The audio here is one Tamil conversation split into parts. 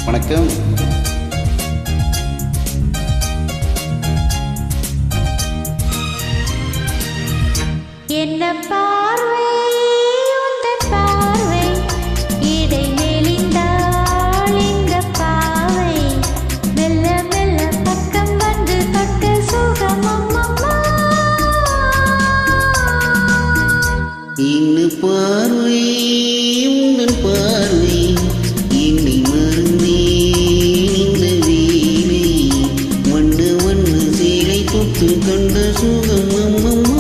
வணக்கம். என்ன பார்வை உந்தன் பார்வை இடை நெளிந்தாள் இந்த பாவை மெல்ல மெல்ல பக்கம் வந்து தொட்ட சுகம் அம்மம்மா. இந்த பார்வை உந்தன் பார்வை என்னை மறந்தேன் இந்த வேலை வண்ண வண்ண சேலை தொட்டு கண்ட சுகம் அம்மம்மா.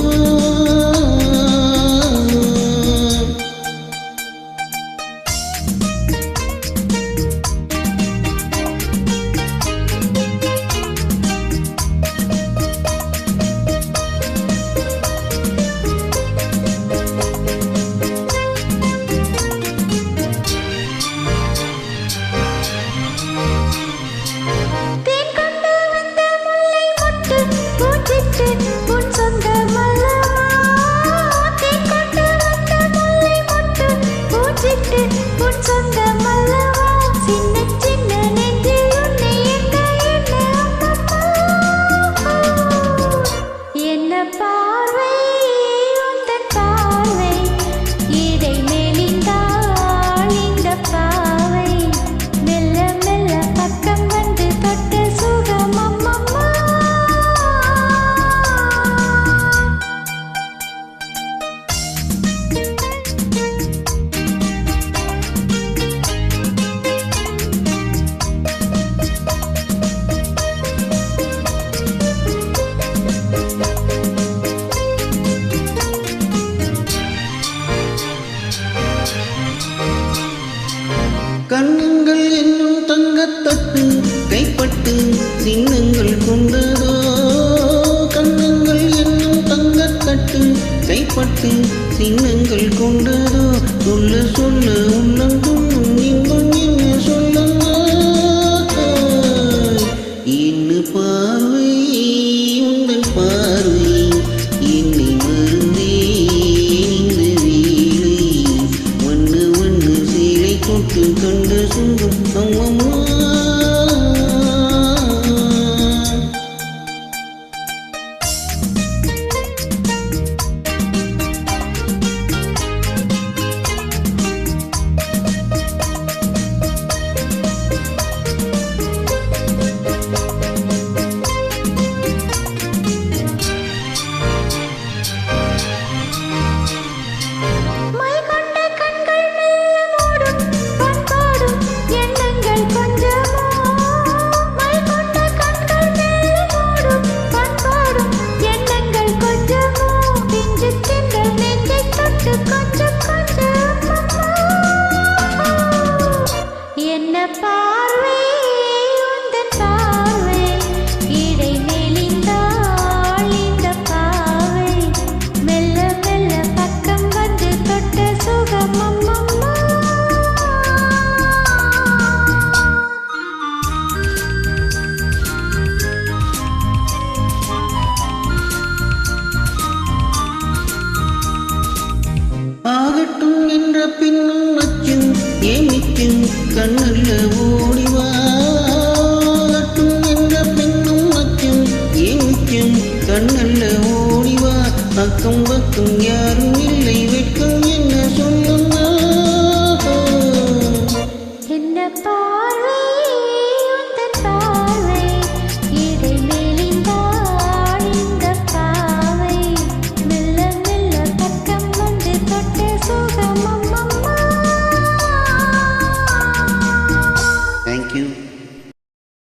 தேன் கொண்டு வந்த முல்லை மொட்டு பூச்சிட்டு உன் சொந்தமல்லவா. தேன் கொண்டு வந்த முல்லை மொட்டு பூச்சிட்டு உன் சொந்தமல்லவா. சின்ன சின்ன நெஞ்சில் உன்னை எண்ண எண்ண அம்மம்மா. என்ன பார்வை உந்தன் பார்வை இடை நெளிந்தாள் இந்த பாவை மெல்ல மெல்ல பக்கம் வந்து தொட்ட சுகம் அம்மம்மா. கண்ணங்கள் என்னும் தங்கத்தட்டு கைப்பட்டு சின்னங்கள் கொண்டதோ. கண்ணங்கள் என்னும் தங்கத்தட்டு கைப்பட்டு சின்னங்கள் கொண்டதோ. சொல்ல சொல்ல உள்ளம் துண்ணும் இன்பம் என்ன சொல்லம்மா. என்ன பார்வை உந்தன் பார்வை என்னை மறந்தேன் இந்த வேலை வண்ண வண்ண சேலை தொட்டு கண்ட சுகம் அம்மம்மா. மை கொண்ட கண்கள் மெல்ல மூடும் பண்பாடும் எண்ணங்கள் கொஞ்சமோ. மை கொண்ட கண்கள் மெல்ல மூடும் பண்பாடும் எண்ணங்கள் கொஞ்சமோ. பிஞ்சு திங்கள் நெஞ்சை தொட்டு கொஞ்சம் கொஞ்சம் அம்மம்மா. என்ன பார்வை உந்தன் பார்வை இடை நெளிந்தாள் இந்த பாவை மெல்ல மெல்ல பக்கம் வந்து தொட்ட சுகம் அம்மம்மா. ஆகட்டும் என்ற பின்னும் அச்சும் ஏமிக்கும் கண்ணல்ல ஓடிவா. ஆகட்டும் என்ற பின்னும் அச்சும் ஏமிக்கும் கண்ணல்ல ஓடிவா. அக்கம் பக்கம் யாரும்